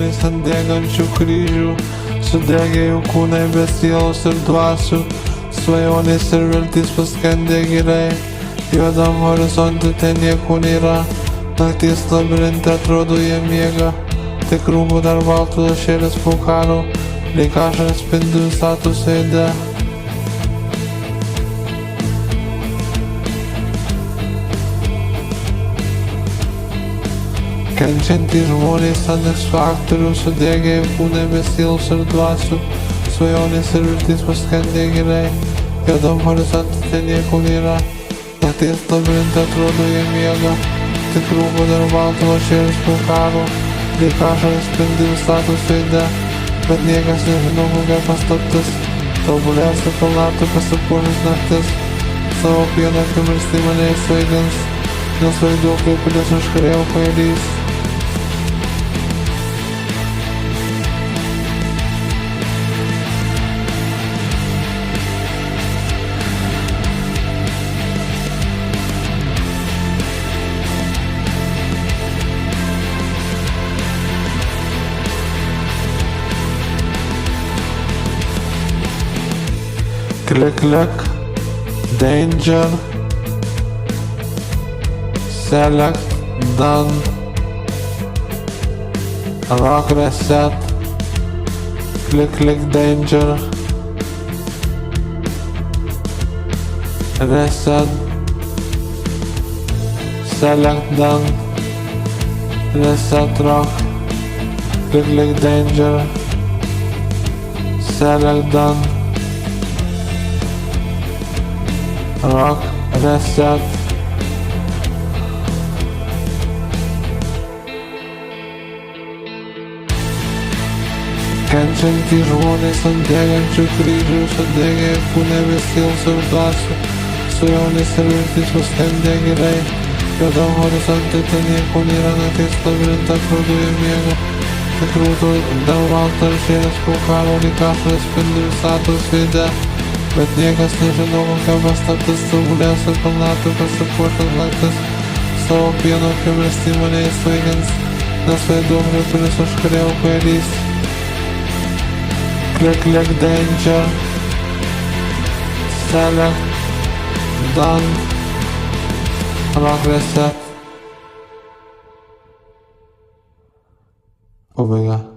žmonės ant degančių kryžių, sudegė jų kūnai be sielos ir dvasių, svajonės ir viltys paskendę giliai, juodam horizonte ten nieko nėra, nakties labirinte atrodo jie miega, tik rūmų dar baltų lašėlis po karo, lyg ašaras spindi visatos veide. Kenčiantys žmonės ant X faktorių, sudegė jų kūnai be sielos ir dvasių, svajonės ir viltys paskendę giliai, juodam horizonte ten nieko nėra, nakties labirinte atrodo jie miega, tik rūmų dar baltų lašėlis po karo, lyg ašaras spindi visatos veide, bet niekas nežino kokia paslaptis, tobuliausia kalnatų pasipuošęs naktis, savo pieną akimirksniai mane įsvaigins, nes vaiduoklį pilis užkarėjo kvailys. Click, click, danger, select, done, rock reset, click, click, danger, reset, select, done, reset, rock, click, click, danger, select, done, rock, reset. Kenčiantys žmonės ant degančių kryžių, sudegė kūne be sielos ir dvasių, svajonės ir viltys paskendę giliai, juodam horizonte ten nieko nėra, nakties labirinte atrodo jie miega, tik rūtų dar baltas lašėlis po karo, lyg ašaras spindi visatos veide, bet niekas nežino kokia paslaptis, tobuliausia kalnatų pasipuošęs naktis, savo pieno akimirksniai mane įsvaigins, nes vaiduoklį pilis užkarėjo kvailys. Click, click, danger, select, done, rock reset. Pabaiga.